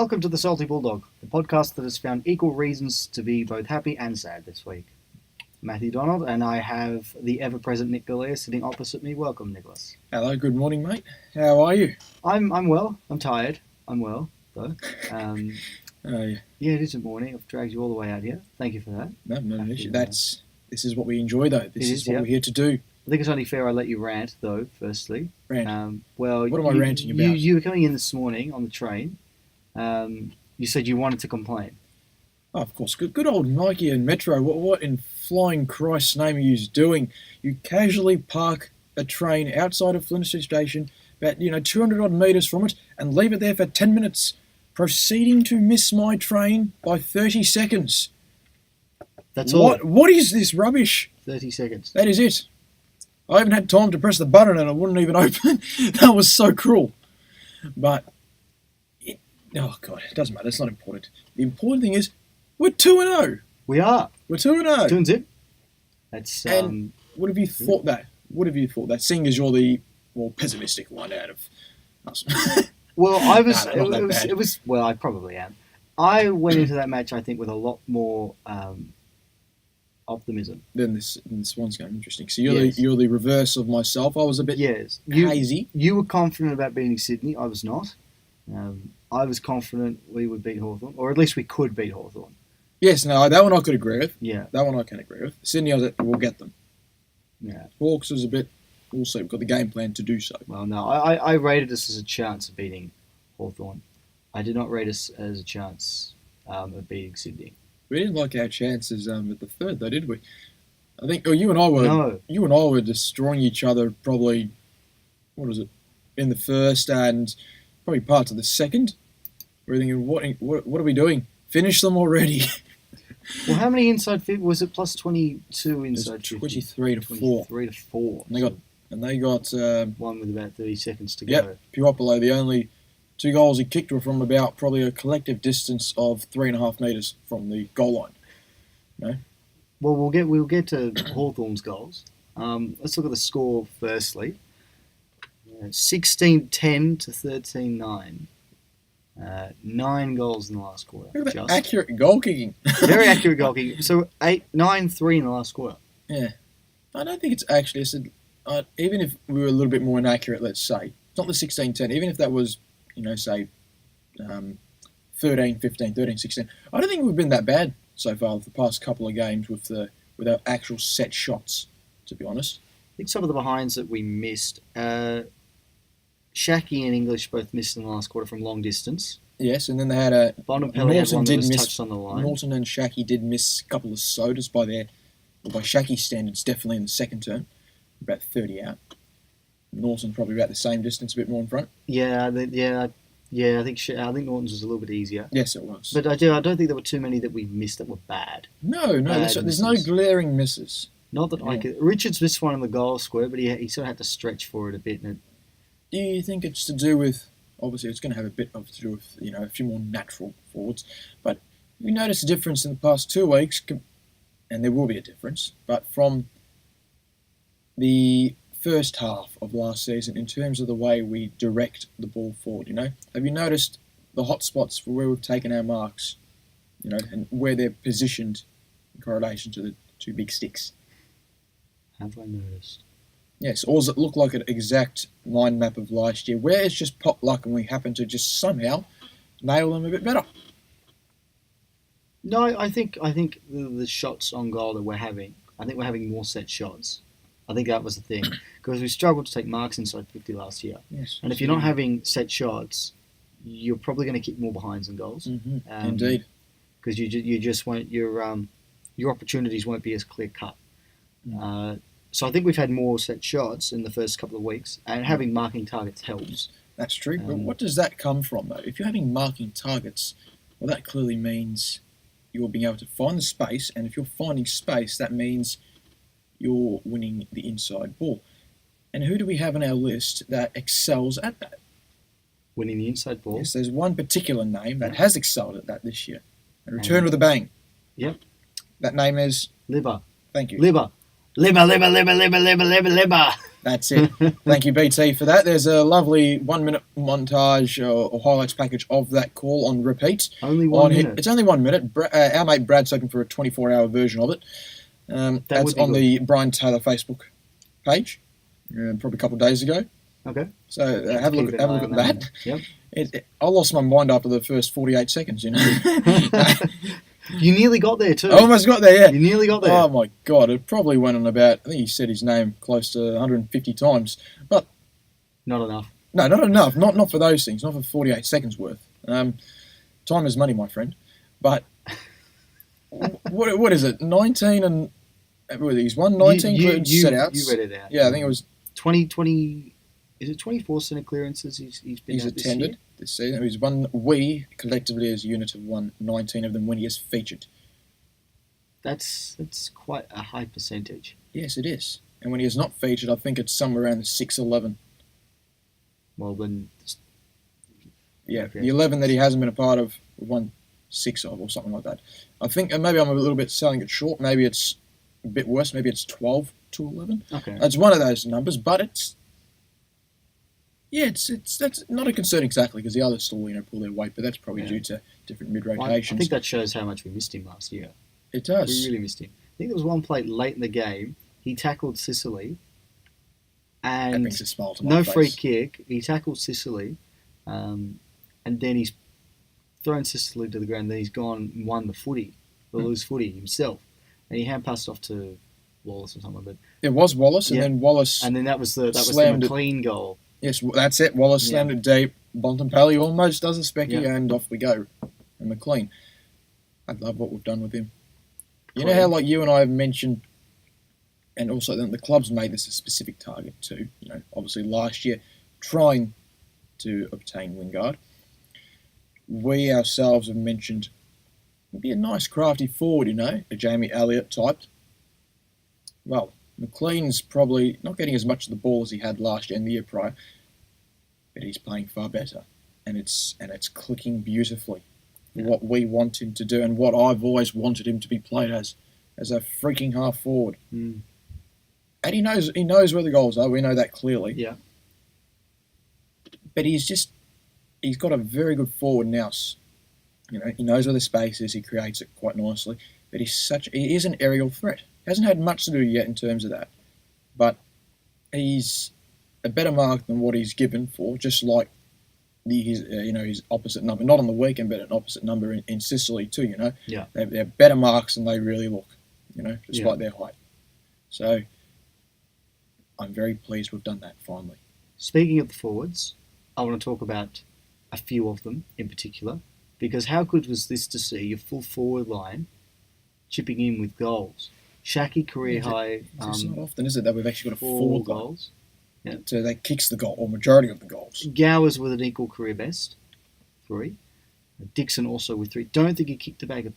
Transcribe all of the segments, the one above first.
Welcome to the Salty Bulldog, the podcast that has found equal reasons to be both happy and sad this week. Matthew Donald, and I have the ever-present Nick Galea sitting opposite me. Welcome, Nicholas. Hello, good morning, mate. How are you? I'm well. I'm tired. I'm well, though. Oh, yeah. Yeah, it is a morning. I've dragged you all the way out here. Thank you for that. No issue. This is what we enjoy, though. This is what we're here to do. I think it's only fair I let you rant, though, firstly. Rant? Well, what am I ranting about? You were coming in this morning on the train. You said you wanted to complain. Oh, of course. Good old Nike and Metro. What in flying Christ's name are you doing? You casually park a train outside of Flinders Street Station, about 200 odd metres from it, and leave it there for 10 minutes, proceeding to miss my train by 30 seconds. That's all. What is this rubbish? 30 seconds. That is it. I haven't had time to press the button and it wouldn't even open. That was so cruel. But, oh God, it doesn't matter. It's not important. The important thing is, we're 2-0. We are. We're 2-0. 2-0. That's, and what have you thought that? What have you thought that? Seeing as you're the more pessimistic one out of us. Well, I was. It was. Well, I probably am. I went into that match, I think, with a lot more optimism. Then this one's going to be interesting. So you're the reverse of myself. I was a bit hazy. You were confident about beating Sydney. I was not. I was confident we would beat Hawthorn, or at least we could beat Hawthorn. Yes, no, that one I could agree with. Yeah, that one I can agree with. Sydney, we'll get them. Yeah, Hawks was a bit. Also, we've got the game plan to do so. Well, no, I rated us as a chance of beating Hawthorn. I did not rate us as a chance of beating Sydney. We didn't like our chances at the third, though, did we? I think you and I were destroying each other probably. What was it? In the first and probably parts of the second. We're thinking, what are we doing? Finish them already. Well, how many inside 50? Was it plus 22 inside 50? 23 to 4. 23 to 4. And they got one with about 30 seconds to go. Yep, Puopolo, the only 2 goals he kicked were from about probably a collective distance of 3.5 metres from the goal line. No? Well, we'll get to Hawthorn's goals. Let's look at the score firstly. 16-10 to 13-9. 9 goals in the last quarter. Look at that accurate goal kicking. Very accurate goal kicking. So 9-3 in the last quarter. Yeah. I don't think it's actually... even if we were a little bit more inaccurate, let's say, it's not the 16-10, even if that was, say, 13, 15, 13, 16, I don't think we've been that bad so far the past couple of games with our actual set shots, to be honest. I think some of the behinds that we missed, Shaki and English both missed in the last quarter from long distance. Yes, and then they had a... Norton did miss touched on the line. Norton and Shaki did miss a couple of sodas by Shaki's standards, definitely in the second term. About 30 out. Norton probably about the same distance, a bit more in front. Yeah. I think Norton's was a little bit easier. Yes, it was. But I don't think there were too many that we missed that were bad. No. There's no glaring misses. Not that I could. Richards missed one in the goal square, but he sort of had to stretch for it a bit. Do you think it's to do with? Obviously, it's going to have a bit to do with a few more natural forwards. But we noticed a difference in the past 2 weeks, and there will be a difference. But from the first half of last season, in terms of the way we direct the ball forward, have you noticed the hot spots for where we've taken our marks, and where they're positioned in correlation to the 2 big sticks? Have I noticed? Yes, or does it look like an exact mind map of last year, where it's just pot luck and we happen to just somehow nail them a bit better? No, I think the shots on goal that we're having, I think we're having more set shots. I think that was the thing, because we struggled to take marks inside 50 last year. Yes, and if you're not having set shots, you're probably going to kick more behinds than goals. Mm-hmm. Indeed, because you just won't your opportunities won't be as clear cut. So I think we've had more set shots in the first couple of weeks, and having marking targets helps. That's true, but what does that come from, though? If you're having marking targets, well, that clearly means you're being able to find the space, and if you're finding space, that means you're winning the inside ball. And who do we have on our list that excels at that? Winning the inside ball? Yes, there's one particular name that has excelled at that this year. And returned with a bang. Yep. That name is? Libba. Thank you. Libba. Libba. That's it. Thank you, BT, for that. There's a lovely 1 minute montage or highlights package of that call on repeat. Only 1 minute. It's only 1 minute. Our mate Brad's hoping for a 24-hour version of it. That's on the Brian Taylor Facebook page, probably a couple of days ago. Okay. So have a look at that. Yep. I lost my mind after the first 48 seconds, you know. You nearly got there too. I almost got there, yeah. You nearly got there. Oh my God, it probably went on about, I think he said his name close to 150 times. But not enough. No, not enough. Not for those things. Not for 48 seconds worth. Time is money, my friend. But what is it? 19 and he's won 19 set outs. You read it out. Yeah, I think it was 20. Is it 24 centre clearances he's attended this season? He's won. We collectively as a unit have won 19 of them when he has featured. That's quite a high percentage. Yes, it is. And when he has not featured, I think it's somewhere around the 6-11. Well, then. Yeah, the 11 that he hasn't been a part of, we've won 6 of, or something like that. I think maybe I'm a little bit selling it short. Maybe it's a bit worse. Maybe it's 12 to 11. Okay. It's one of those numbers, but it's. Yeah, that's not a concern exactly because the others still pull their weight, but that's probably due to different mid rotations. I think that shows how much we missed him last year. It does. We really missed him. I think there was one play late in the game. He tackled Sicily, and that brings a smile to my no face. free kick. He tackled Sicily, and then he's thrown Sicily to the ground. Then he's gone and won the loose footy himself, and he hand passed off to Wallace or someone. But it was Wallace, and then Wallace, and then that was the McLean goal. Yes, that's it. Wallace slammed it deep. Bontempelli almost does a specky, and off we go. And McLean. I love what we've done with him. You know how, like you and I have mentioned, and also then the club's made this a specific target too. Obviously last year, trying to obtain Wingard. We ourselves have mentioned it'd be a nice crafty forward, a Jamie Elliott type. Well, McLean's probably not getting as much of the ball as he had last year and the year prior, but he's playing far better, and it's clicking beautifully. What we want him to do, and what I've always wanted him to be played as a freaking half forward. Mm. And he knows where the goals are. We know that clearly. Yeah. But he's got a very good forward nous. He knows where the space is. He creates it quite nicely. But he is an aerial threat. Hasn't had much to do yet in terms of that, but he's a better mark than what he's given for. Just like his opposite number, not on the weekend, but an opposite number in Sicily too. Yeah, they're better marks than they really look. Despite their height. So I'm very pleased we've done that finally. Speaking of the forwards, I want to talk about a few of them in particular, because how good was this to see your full forward line chipping in with goals? Shaki career high. It's not often, is it, that we've actually got a 4 goals. Yeah. So that kicks the goal, or majority of the goals. Gowers with an equal career best, 3. Dixon also with 3. Don't think he kicked a bag of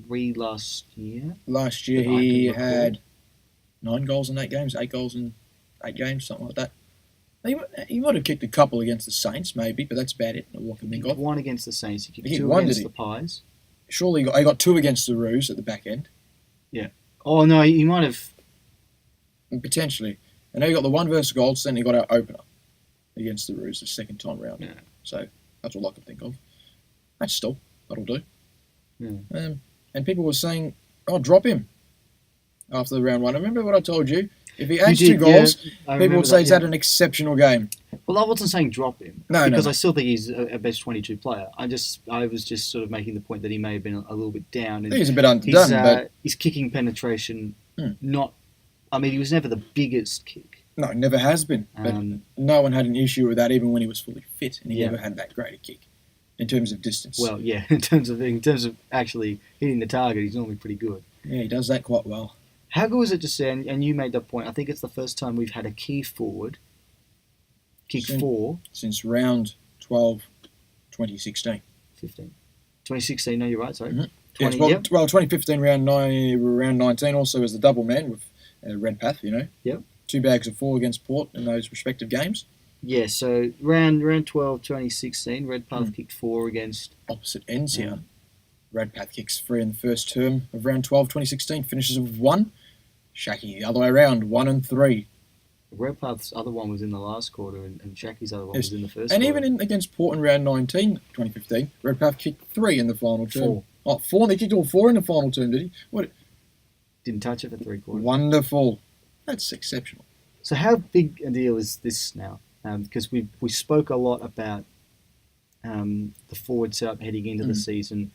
3 last year. Last year he had 9 goals in 8 games, 8 goals in 8 games, something like that. He might have kicked a couple against the Saints, maybe, but that's about it. What can think of? 1 against the Saints. He kicked He 2 won, against did the Pies. Surely he got 2 against the Roos at the back end. Yeah. Oh no, he might have. Potentially. I know he got the 1 versus Golds, then he got our opener against the Roos the second time round. Yeah. So that's all I can think of. That'll do. Yeah. And people were saying, drop him after the round 1. Remember what I told you? If he adds 2 goals, people would say he's had an exceptional game. Well, I wasn't saying drop him. No, because I still think he's a best 22 player. I was just sort of making the point that he may have been a little bit down. I think he's a bit underdone, but his kicking penetration, not. I mean, he was never the biggest kick. No, never has been. But no one had an issue with that, even when he was fully fit, and he never had that great a kick in terms of distance. Well, yeah, in terms of actually hitting the target, he's normally pretty good. Yeah, he does that quite well. How good was it to see? And you made that point. I think it's the first time we've had a key forward kick 4 since round 12, 2016. 15. 2016. No, you're right. Sorry. Mm-hmm. 2015 round 19 also as the double man with Redpath. Yep. 2 bags of 4 against Port in those respective games. Yeah. So round 12, 2016, Redpath kicked 4 against opposite ends here. Redpath kicks 3 in the first term of round 12, 2016. Finishes with 1. Shaky the other way around, 1 and 3. Redpath's other one was in the last quarter, and Shacky's other one Yes. was in the first And quarter. even against Port in round 19, 2015, Redpath kicked 3 in the final term. 4. Oh, 4? They kicked all 4 in the final term, did he? What? Didn't touch it for 3 quarters. Wonderful. That's exceptional. So how big a deal is this now? Because we spoke a lot about the forward setup heading into the season.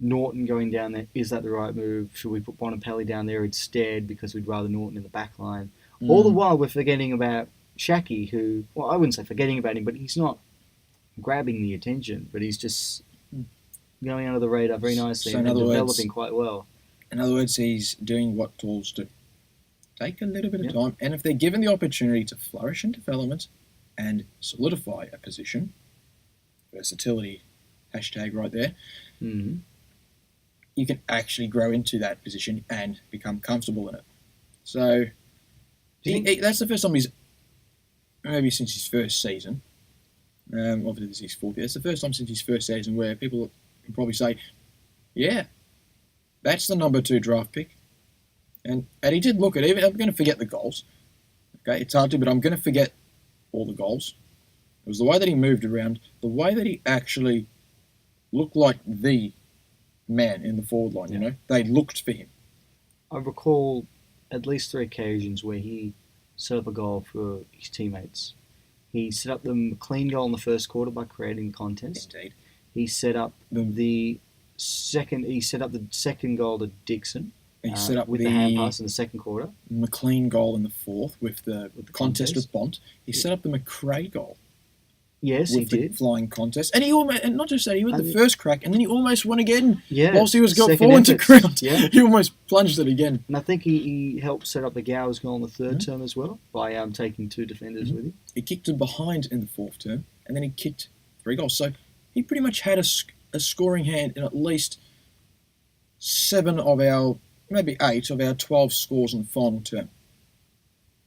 Norton going down there, is that the right move? Should we put Bonapelli down there instead because we'd rather Norton in the back line? All the while we're forgetting about Shacky, who, well, I wouldn't say forgetting about him, but he's not grabbing the attention, but he's just going under the radar very nicely So and in other developing words, quite well. In other words, he's doing what tools do. Take a little bit of time, and if they're given the opportunity to flourish in development and solidify a position, versatility, hashtag right there, Mm-hmm. you can actually grow into that position and become comfortable in it. So that's the first time he's, maybe since his first season, obviously this is his fourth year, it's the first time since his first season where people can probably say, yeah, that's the number 2 draft pick. And he did look at it. I'm going to forget the goals. Okay, it's hard to, but I'm going to forget all the goals. It was the way that he moved around, the way that he actually looked like the man in the forward line, you know? They looked for him. I recall at least 3 occasions where he set up a goal for his teammates. He set up the clean goal in the first quarter by creating contest. Indeed. He set up the second goal to Dixon. He set up with the hand pass in the second quarter. McLean goal in the fourth with the contest with Bont. He set up the McRae goal. Yes, with he the did. Flying contest. And he almost, and not just that, he had the first crack, and then he almost won again. Yeah, whilst he was second falling to efforts. ground. Yeah. He almost plunged it again. And I think he helped set up the Gowers goal in the third term as well by taking 2 defenders with him. He kicked it behind in the fourth term, and then he kicked 3 goals. So he pretty much had a scoring hand in at least 7 of our, maybe 8 of our 12 scores in the final term.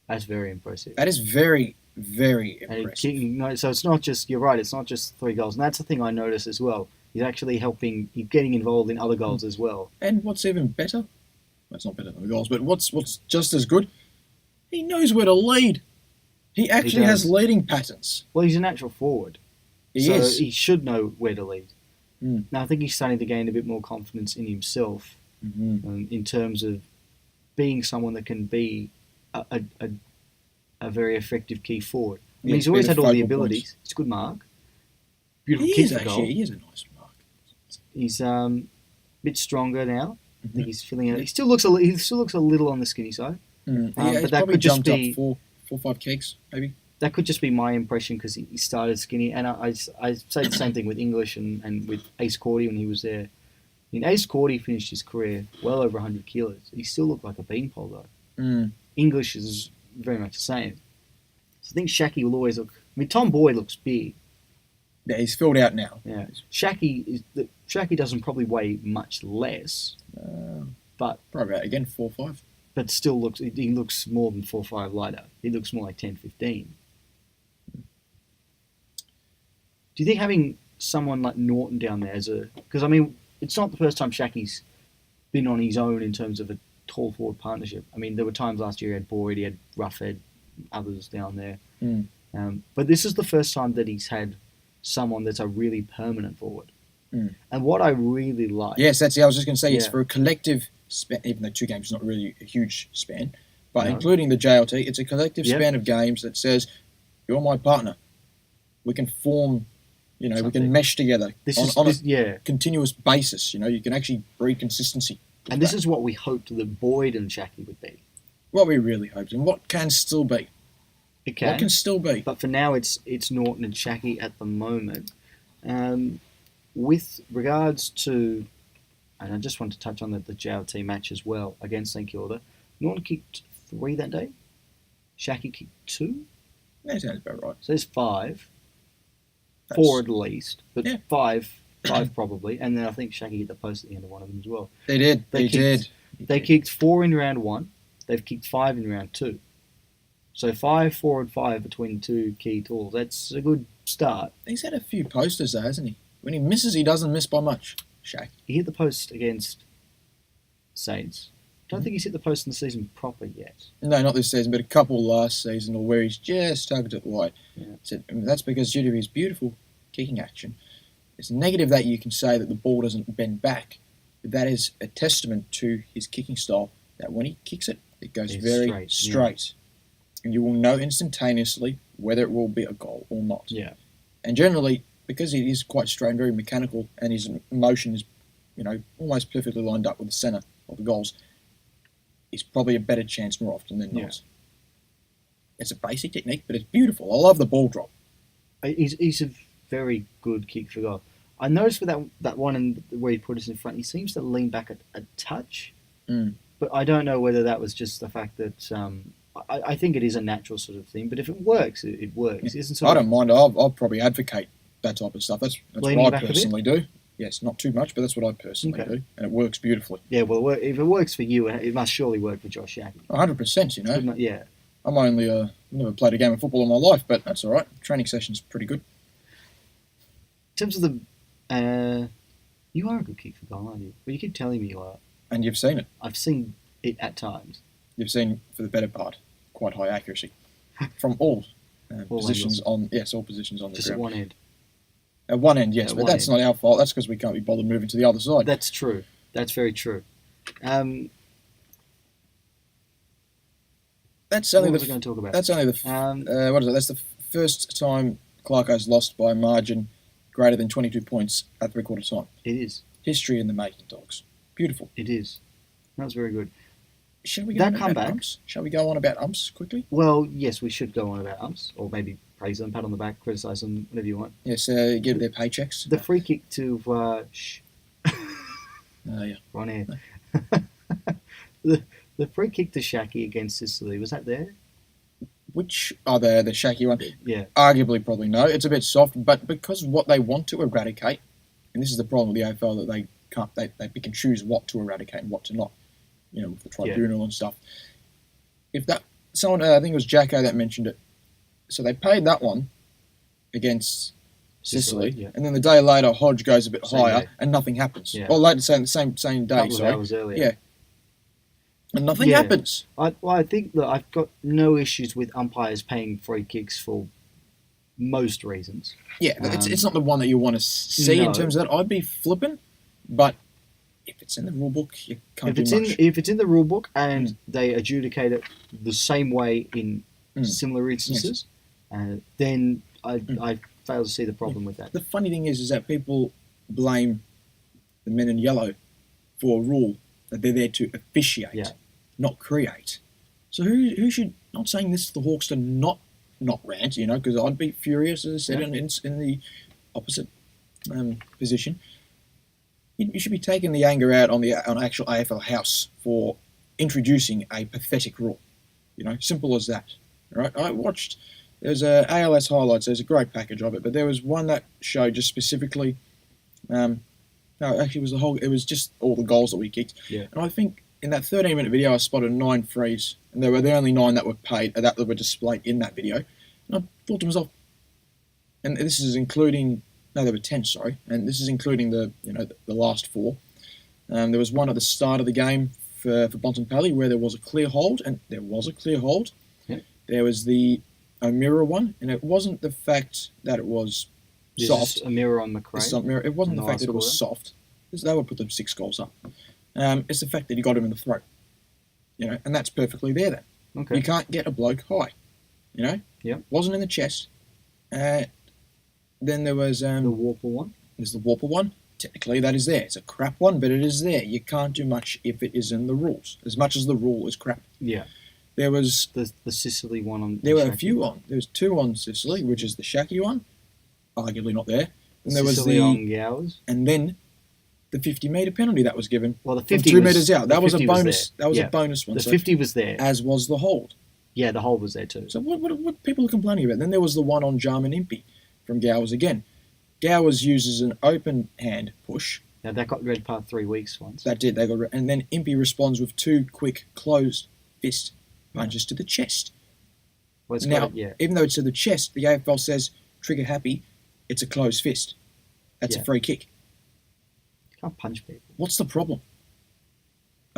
That's very impressive. That is very, very impressive. So it's not just, you're right, it's not just 3 goals. And that's the thing I noticed as well. He's actually helping, he's getting involved in other goals as well. And what's even better, well, it's not better than the goals, but what's just as good, he knows where to lead. He actually has leading patterns. Well, he's a natural forward. He is. He should know where to lead. Mm. Now, I think he's starting to gain a bit more confidence in himself in terms of being someone that can be a very effective key forward. I mean, he's always had all the abilities. Points. It's a good mark. Beautiful He kick is for goal. actually. He is a nice mark. He's a bit stronger now. I think he's filling out. He still looks a little on the skinny side. Mm. But that could just be up 4-5 kegs, maybe. That could just be my impression because he started skinny. And I say the same thing with English and with Ace Cordy when he was there. I mean, Ace Cordy finished his career well over 100 kilos. He still looked like a beanpole though. Mm. English is very much the same. So I think Shacky will always look. I mean, Tom Boyd looks big. Yeah, he's filled out now. Yeah, Shacky doesn't probably weigh much less, but probably about again 4-5. But still he looks more than 4-5 lighter. He looks more like 10-15. Do you think having someone like Norton down there because I mean it's not the first time Shacky's been on his own in terms of a tall forward partnership. I mean there were times last year he had Boyd, he had Roughhead, others down there. But this is the first time that he's had someone that's a really permanent forward. And what I really like... Yes, I was just going to say, it's for a collective span, even though 2 games is not really a huge span, but including the JLT, it's a collective span of games that says, you're my partner. We can form, we can mesh together on a continuous basis. You can actually breed consistency. And this is what we hoped that Boyd and Shacky would be. What we really hoped, and what can still be. It can. What can still be. But for now, it's Norton and Shacky at the moment. With regards to, and I just want to touch on the JLT match as well against St Kilda. Norton kicked 3 that day. Shacky kicked 2. That sounds about right. So there's 5. 4 at least, but 5 probably. And then I think Shacky hit the post at the end of one of them as well. They did. They kicked 4 in round 1. They've kicked 5 in round 2. So 5, 4, and 5 between 2 key tools. That's a good start. He's had a few posters though, hasn't he? When he misses, he doesn't miss by much. Shaq. He hit the post against Saints. don't think he's hit the post in the season proper yet. No, not this season, but a couple last season, or where he's just tugged it wide. Yeah. So that's because due to his beautiful kicking action. It's negative that you can say that the ball doesn't bend back, but that is a testament to his kicking style, that when he kicks it, it goes It's very straight. yeah. And you will know instantaneously whether it will be a goal or not. Yeah. And generally, because he is quite straight and very mechanical, and his motion is, almost perfectly lined up with the centre of the goals, it's probably a better chance more often than not. Yeah. It's a basic technique, but it's beautiful. I love the ball drop. He's a very good kick for goal. I noticed with that one where he put us in front, he seems to lean back a touch, but I don't know whether that was just the fact that I think it is a natural sort of thing. But if it works, it works. I don't mind. I'll probably advocate that type of stuff. That's what I personally do. Yes, not too much, but that's what I personally do, and it works beautifully. Yeah, well, if it works for you, it must surely work for Josh Shackey. 100%. Yeah. I'm only never played a game of football in my life, but that's all right. Training session's pretty good. In terms of the, you are a good kick for goal, aren't you? But you keep telling me you are. And you've seen it. I've seen it at times. You've seen, for the better part, quite high accuracy from all positions angles. all positions on the Just ground. at one end. At one end, yes, but that's not our fault. That's because we can't be bothered moving to the other side. That's true. That's very true. That's only what was I going to talk about? That's only what is it? That's the first time Clarko's lost by a margin greater than 22 points at 3/4 time. It is. History in the making, Dogs. Beautiful. It is. That's very good. Shall we go on about umps? Shall we go on about umps quickly? Well, yes, we should go on about umps, or maybe praise them, pat on the back, criticise them, whatever you want. Yes, give their paychecks. The free kick to Yeah. Right here. the free kick to Shackey against Sicily, was that there? Which are the Shackey one? Yeah. Arguably, probably no. It's a bit soft, but because of what they want to eradicate, and this is the problem with the AFL, that they can't, they pick and choose what to eradicate and what to not. With the tribunal and stuff. If that someone, I think it was Jacko that mentioned it. So they paid that one against Sicily, yeah. And then the day later, Hodge goes a bit Same higher, day. and nothing happens. Yeah. Or later, same day. Couple of hours earlier. Yeah. And nothing happens. I think that I've got no issues with umpires paying free kicks for most reasons. Yeah, it's not the one that you want to see in terms of that. I'd be flippant, but if it's in the rule book, you can't do much. If it's in the rule book and they adjudicate it the same way in similar instances, then I fail to see the problem with that. The funny thing is that people blame the men in yellow for a rule that they're there to officiate, not create. So who should, not saying this to the Hawks to not rant, because I'd be furious, as I said, in the opposite position. You should be taking the anger out on actual AFL House for introducing a pathetic rule. Simple as that. Right? I watched. There's a ALS highlights. There's a great package of it, but there was one that showed just specifically. No, actually, it was just all the goals that we kicked. Yeah. And I think in that 13-minute video, I spotted 9 frees, and they were the only 9 that were paid, that were displayed in that video. And I thought to myself, and this is including. No, there were 10, sorry. And this is including the last 4. There was one at the start of the game for Bontempelli where there was a clear hold, and there was a clear hold. Yep. There was the O'Meara one, and it wasn't the fact that it was soft. O'Meara on McRae. It wasn't the fact that it was soft. They would put them 6 goals up. It's the fact that he got him in the throat. And that's perfectly there then. Okay. You can't get a bloke high. Yep. Wasn't in the chest. Then there was the Warple one. There's the Warple one. Technically, that is there. It's a crap one, but it is there. You can't do much if it is in the rules. As much as the rule is crap. Yeah. There was the Sicily one on. There were a few on. There was 2 on Sicily, which is the Shackey one, arguably not there. And there Sicily was on Gowers. And then the 50-metre penalty that was given. Well, the 50 from 2 metres out. That was a bonus. That was a bonus one. The 50 was there, as was the hold. Yeah, the hold was there too. So what people are complaining about? Then there was the one on Jarman Impey from Gowers again. Gowers uses an open hand push. Now that got red part 3 weeks once. That did. And then Impey responds with 2 quick closed fist punches to the chest. Well, even though it's to the chest, the AFL says trigger happy. It's a closed fist. That's a free kick. You can't punch people. What's the problem?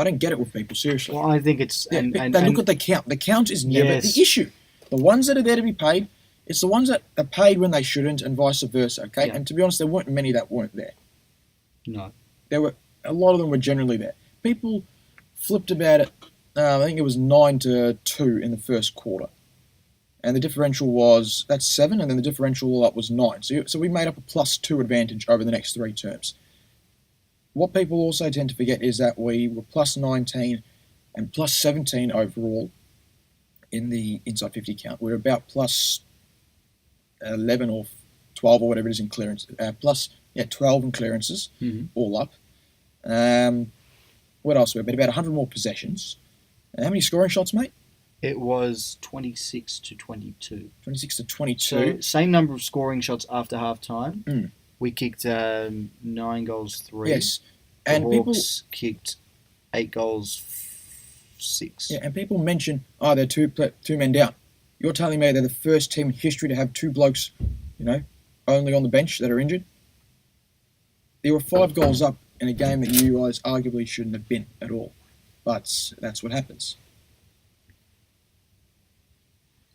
I don't get it with people, seriously. Well, I think it's They look at the count. The count is never Yes. the issue. The ones that are there to be paid, it's the ones that are paid when they shouldn't, and vice versa. Okay, Yeah. and to be honest, there weren't many that weren't there. no. There were a lot of them were generally there. People flipped about it. I think it was 9-2 in the first quarter, and the differential was that's 7, and then the differential up was 9. So we made up a +2 advantage over the next 3 terms. What people also tend to forget is that we were +19 and +17 overall in the inside 50 count. We're about +11 or 12 or whatever it is in clearance. 12 in clearances, all up. What else? We've about 100 more possessions. And how many scoring shots, mate? It was 26-22. 26-22. So same number of scoring shots after half time. Mm. We kicked 9 goals, 3. Yes. The And Hawks kicked 8 goals, 6. Yeah, and people mention, they're two men down. You're telling me they're the first team in history to have 2 blokes, only on the bench that are injured? There were 5 goals up in a game that you guys arguably shouldn't have been at all. But that's what happens.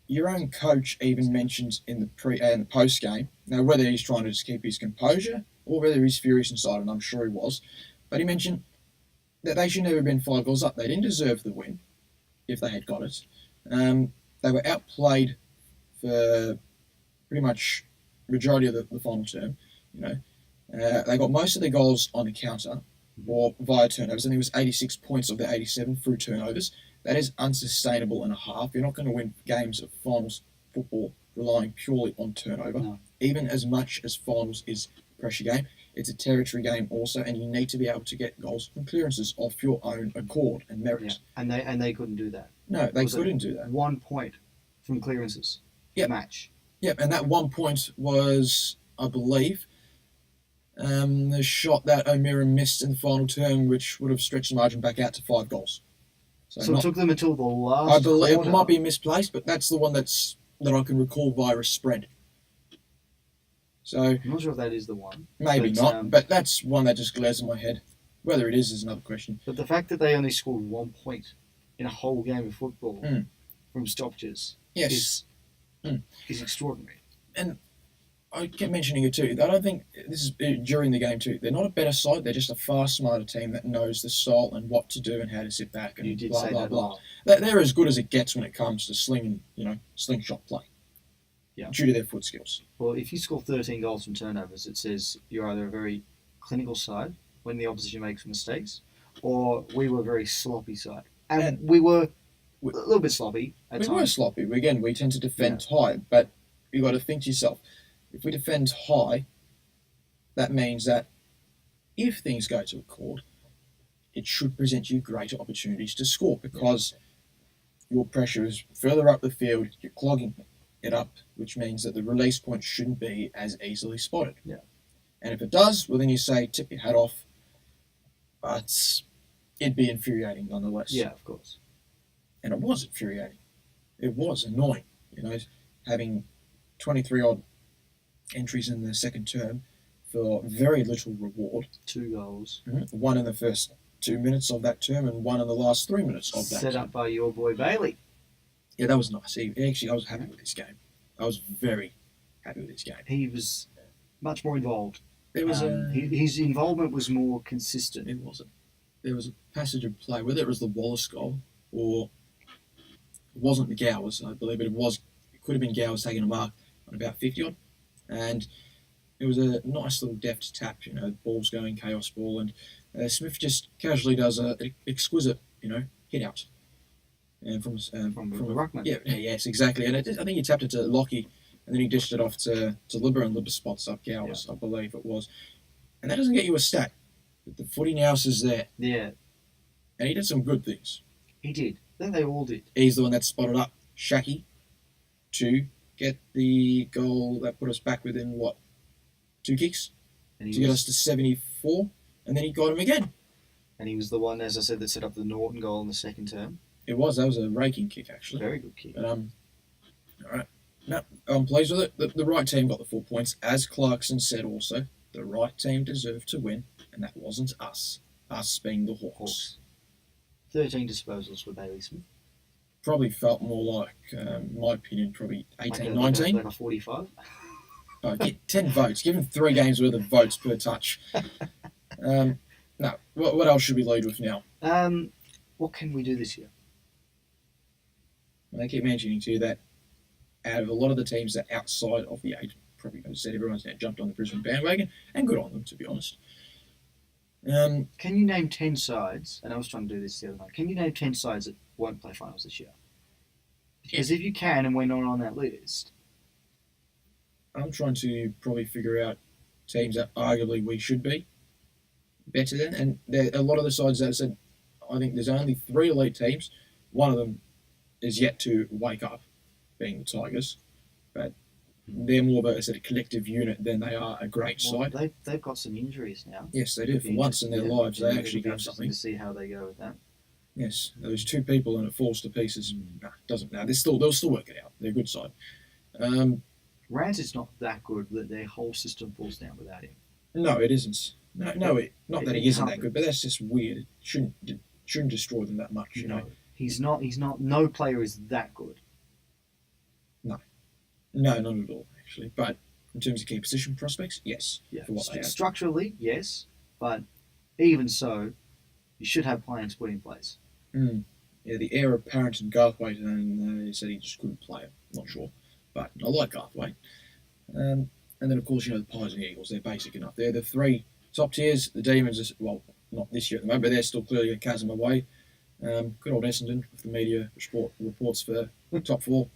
Your own coach even mentions in the pre and the post game, now whether he's trying to just keep his composure or whether he's furious inside, and I'm sure he was, but he mentioned that they should never have been 5 goals up. They didn't deserve the win if they had got it. They were outplayed for pretty much majority of the final term. They got most of their goals on the counter or via turnovers. I think it was 86 points of their 87 through turnovers. That is unsustainable in a half. You're not going to win games of finals football relying purely on turnover. No. Even as much as finals is a pressure game, it's a territory game also, and you need to be able to get goals from clearances off your own accord and merit. Yeah. And they couldn't do that. No, they couldn't do that. 1 point from clearances. Yep. Match. Yep, and that 1 point was, I believe, the shot that O'Meara missed in the final term, which would have stretched the margin back out to 5 goals. So it took them until the last I believe quarter. it might be misplaced, but that's the one that I can recall via a spread. So I'm not sure if that is the one. maybe but, not, but that's one that just glares in my head. Whether it is another question. But the fact that they only scored 1 point in a whole game of football from stoppages Yes. is extraordinary. And I kept mentioning it too. I don't think this is during the game too. They're not a better side. They're just a far smarter team that knows the style and what to do and how to sit back and You did blah say blah that blah. a lot. They're as good as it gets when it comes to slingshot play. Yeah. Due to their foot skills. Well, if you score 13 goals from turnovers, it says you're either a very clinical side when the opposition makes mistakes, or we were a very sloppy side. And we were a little bit sloppy at times. We were sloppy. Again, we tend to defend high, but you've got to think to yourself, if we defend high, that means that if things go to a court, it should present you greater opportunities to score because your pressure is further up the field, you're clogging it up, which means that the release point shouldn't be as easily spotted. Yeah. And if it does, well then you say, tip your hat off, but it'd be infuriating nonetheless. Yeah, of course. And it was infuriating. It was annoying, having 23 odd entries in the second term for very little reward. 2 goals. Mm-hmm. 1 in the first 2 minutes of that term and 1 in the last 3 minutes of that. Set up by your boy Bailey. Yeah, that was nice. Actually, I was happy with this game. I was very happy with this game. He was much more involved. There was his involvement was more consistent. It wasn't. There was a passage of play, whether it was the Wallace goal or it wasn't the Gowers, I believe, but it could have been Gowers taking a mark on about 50 odd. And it was a nice little deft tap, ball's going, chaos ball, and Smith just casually does an exquisite, hit out. And from the ruckman. Yeah, yes, exactly. And I think he tapped it to Lockie, and then he dished it off to Libba, and Libba spots up Gowers, I believe it was. And that doesn't get you a stat. But the footy now is there. Yeah. And he did some good things. He did. I think they all did. He's the one that spotted up Shaki to get the goal that put us back within, 2 kicks? To get us to 74, and then he got him again. And he was the one, as I said, that set up the Norton goal in the second term. That was a raking kick, actually. Very good kick. But, all right. No, I'm pleased with it. The right team got the 4 points. As Clarkson said also, the right team deserved to win, and that wasn't us. Us being the Hawks. 13 disposals for Bailey Smith. Probably felt more like, in my opinion, probably 18, Like 19. like a 45. Get 10 votes. Give him 3 games worth of votes per touch. No, what else should we lead with now? What can we do this year? I keep mentioning to you that out of a lot of the teams that are outside of the 8, probably as I said, everyone's now jumped on the Brisbane bandwagon, and good on them, to be honest. Can you name 10 sides, and I was trying to do this the other night, can you name 10 sides that won't play finals this year? Because if you can, and we're not on that list, I'm trying to probably figure out teams that arguably we should be better than, and there a lot of the sides that I said, I think there's only 3 elite teams. One of them is yet to wake up, being the Tigers, but they're more of a collective unit than they are a great well, side. they've got some injuries now. Yes, they do. For once in their lives, they actually have something. To see how they go with that. Yes, those 2 people and it falls to pieces. Doesn't now. They'll still work it out. They're a good side. Rance is not that good that their whole system falls down without him. No, it isn't. Not that he isn't that good, but that's just weird. It shouldn't destroy them that much. You know, he's not. No player is that good. No, not at all, actually. But in terms of key position prospects, yes. Yeah. For what they have. Structurally, yes, but even so, you should have plans put in place. Yeah, the heir apparent in Garthwaite, and they said he just couldn't play it. Not sure, but I like Garthwaite. And then of course the Pies and Eagles. They're basic enough. They're the 3 top tiers. The Demons are, well, not this year at the moment, but they're still clearly a chasm away. Good old Essendon with the media reports for top 4.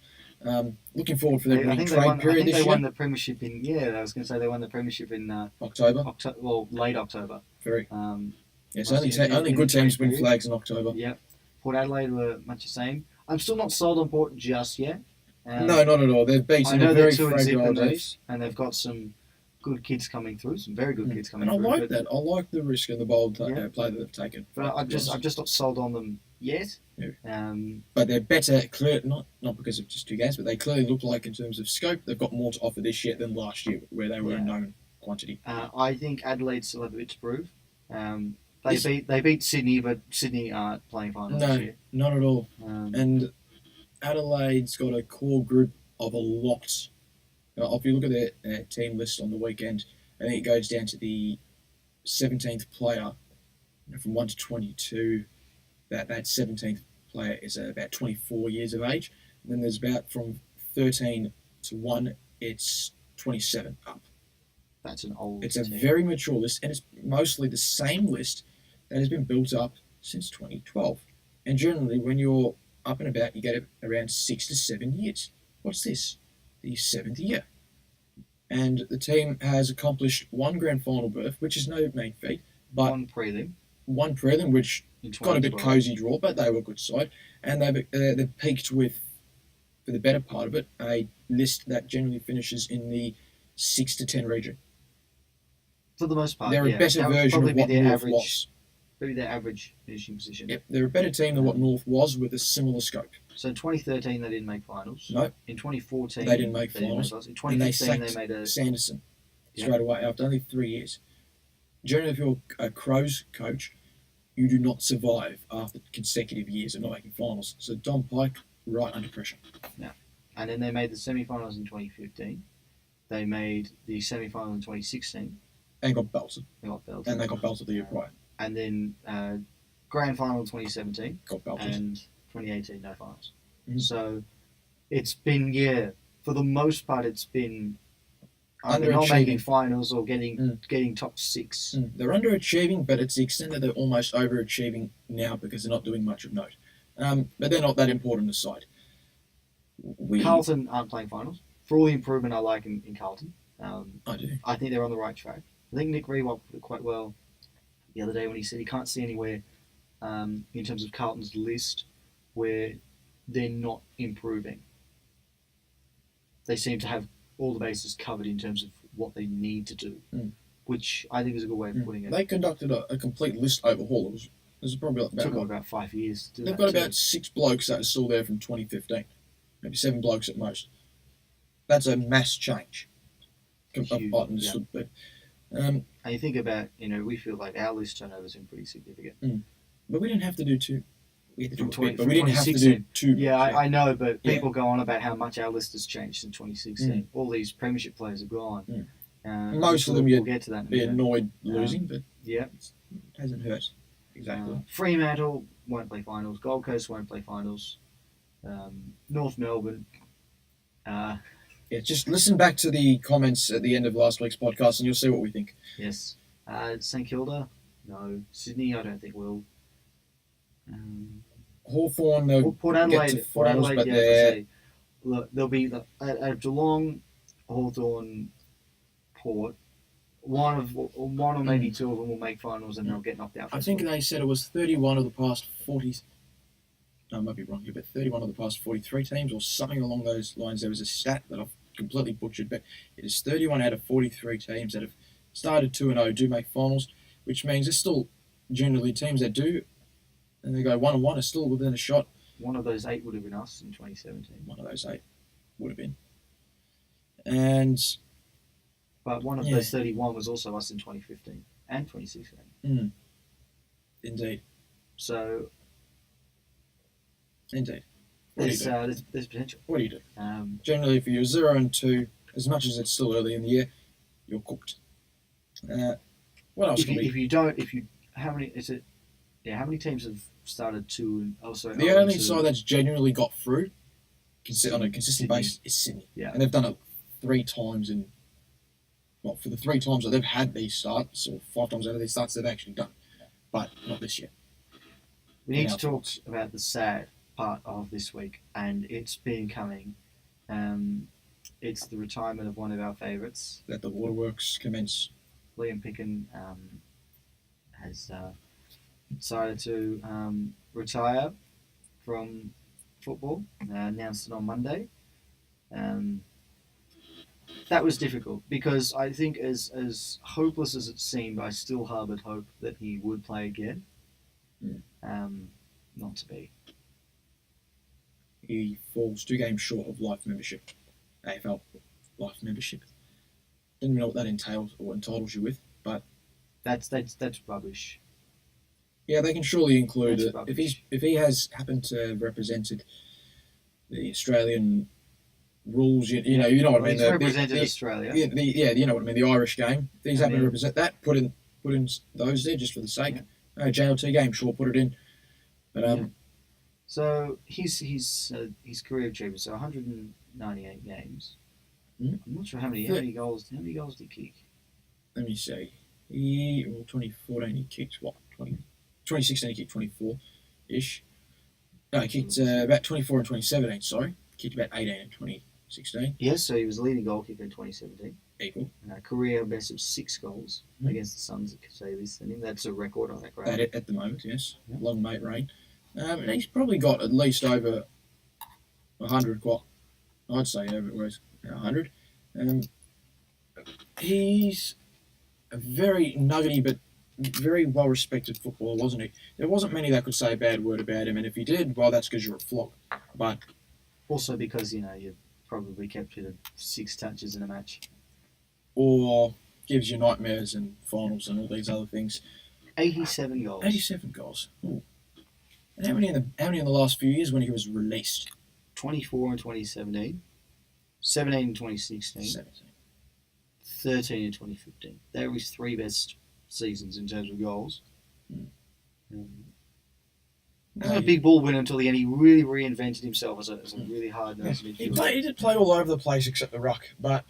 Looking forward for their winning trade period this year. They won the premiership in. Yeah, I was going to say they won the premiership in October. Late October. Very. Yes, only good teams win flags in October. Yep. Port Adelaide were much the same. I'm still not sold on Port just yet. No, not at all. They've beaten a very fragile Reefs, and they've got some good kids coming through. Some very good kids coming through. And I like that. I like the risk and the bold play that they've taken. But I'm just not sold on them yet. Yeah. But they're better, not because of just 2 games, but they clearly look like in terms of scope, they've got more to offer this year than last year, where they were a known quantity. I think Adelaide still have a bit to prove. They beat Sydney, but Sydney aren't playing finals this year. Not at all. And Adelaide's got a core group of a lot. If you look at their team list on the weekend, I think it goes down to the 17th player from 1 to 22. That 17th player is about 24 years of age. And then there's about from 13 to 1, it's 27 up. That's an old It's team. a very mature list, and it's mostly the same list that has been built up since 2012. And generally, when you're up and about, you get it around 6 to 7 years. What's this? The 7th year. And the team has accomplished 1 grand final berth, which is no mean feat, but 1 prelim. 1 prelim, which got a bit cosy draw, but they were a good side. And they've peaked with, for the better part of it, a list that generally finishes in the 6 to 10 region. For the most part, they're a better version of what North was. Maybe their average finishing position. Yep, they're a better team than what North was with a similar scope. So in 2013 they didn't make finals. No. In 2014 they didn't make finals. In 2015 they made Sanderson straight away after only 3 years. Generally, if you're a Crows coach, you do not survive after consecutive years of not making finals. So Don Pike, right under pressure. Yeah. And then they made the semi-finals in 2015. They made the semi-final in 2016. And got belted. And they got belted the year prior. And then grand final in 2017. Got belted. And 2018, no finals. Mm-hmm. So it's been, for the most part, it's been either not making finals or getting top 6. They're underachieving, but it's the extent that they're almost overachieving now because they're not doing much of note. But they're not that important aside. Carlton aren't playing finals. For all the improvement I like in Carlton. I do. I think they're on the right track. I think Nick Rewalt put it quite well the other day when he said he can't see anywhere in terms of Carlton's list where they're not improving. They seem to have all the bases covered in terms of what they need to do, which I think is a good way of putting it. They conducted a complete list overhaul. It was probably about 5 years to do They've got about 6 blokes that are still there from 2015. Maybe 7 blokes at most. That's a mass change. Understood, but and you think about, we feel like our list turnover has been pretty significant. But we didn't have to do 2. We had to do From a 20 bit, but we didn't have to do 2016. too much. Yeah, I know, but Yeah. people go on about how much our list has changed in 2016. All these premiership players have gone. Most of them we'll get to that in a be minute. annoyed losing, but Yeah. it hasn't hurt. Exactly. Fremantle won't play finals. Gold Coast won't play finals. North Melbourne. Yeah, just listen back to the comments at the end of last week's podcast and you'll see what we think. Yes. St Kilda. No. Sydney, I don't think will. Hawthorn, they'll Port get to Adelaide. Port finals, Adelaide. but Yeah, they're... say, look, there'll be at Geelong, Hawthorn, Port. One or maybe two of them will make finals and they'll get knocked out. I think they said it was 31 of the past 40. No, I might be wrong here, but 31 of the past 43 teams or something along those lines. There was a stat that I've completely butchered, but it is 31 out of 43 teams that have started 2-0 do make finals, which means there's still generally teams that do, and they go 1-1 are still within a shot. One of those 8 would have been us in 2017. One of those 8 would have been. And but one of those 31 was also us in 2015 and 2016. Indeed. So indeed. There's potential. What do you do? Generally, if you're 0-2, as much as it's still early in the year, you're cooked. What else can we? How many is it? Yeah, how many teams have started 2? The only side that's genuinely got through, on a consistent basis, is Sydney. Yeah, and they've done it 3 times in. Well, for the 3 times that they've had these starts, or 5 times out of these starts, they've actually done, but not this year. We need to talk about the sad part of this week, and it's been coming. It's the retirement of one of our favourites. Let the waterworks commence. Liam Picken has decided to retire from football. Announced it on Monday. That was difficult because I think as hopeless as it seemed, I still harboured hope that he would play again. Not to be. He falls 2 games short of life membership. AFL life membership. Didn't know what that entails or entitles you with, but that's rubbish. Yeah, they can surely include it if he has happened to have represented the Australian rules. You know what I mean. He's represented Australia. You know what I mean. The Irish game. If he's happened to represent that, put in those there just for the sake. JLT game, sure, put it in. But So his career achievement, so 198 games. I'm not sure how many goals did he kick? Let me see. 2014 he kicked what? 2016 he kicked 24-ish. No, he kicked about 24 in 2017. Sorry, kicked about 18 in 2016. Yes, so he was the leading goal kicker in 2017. Equal. Career best of 6 goals against the Suns at Casalis. I think that's a record on that ground. At the moment, yes. Yeah. Long mate reign. And he's probably got at least over 100. What I'd say over 100. He's a very nuggety but very well respected footballer, wasn't he? There wasn't many that could say a bad word about him, and if he did, well, that's because you're a flog. But also because you probably kept it 6 touches in a match, or gives you nightmares and finals and all these other things. 87 goals. 87 goals. Ooh. And how many in the last few years when he was released? 24 in 2017, 17 in 2016, 13 in 2015. They were his 3 best seasons in terms of goals. A big ball winner until the end. He really reinvented himself as a really hard-nosed midfielder. He did play all over the place except the ruck, but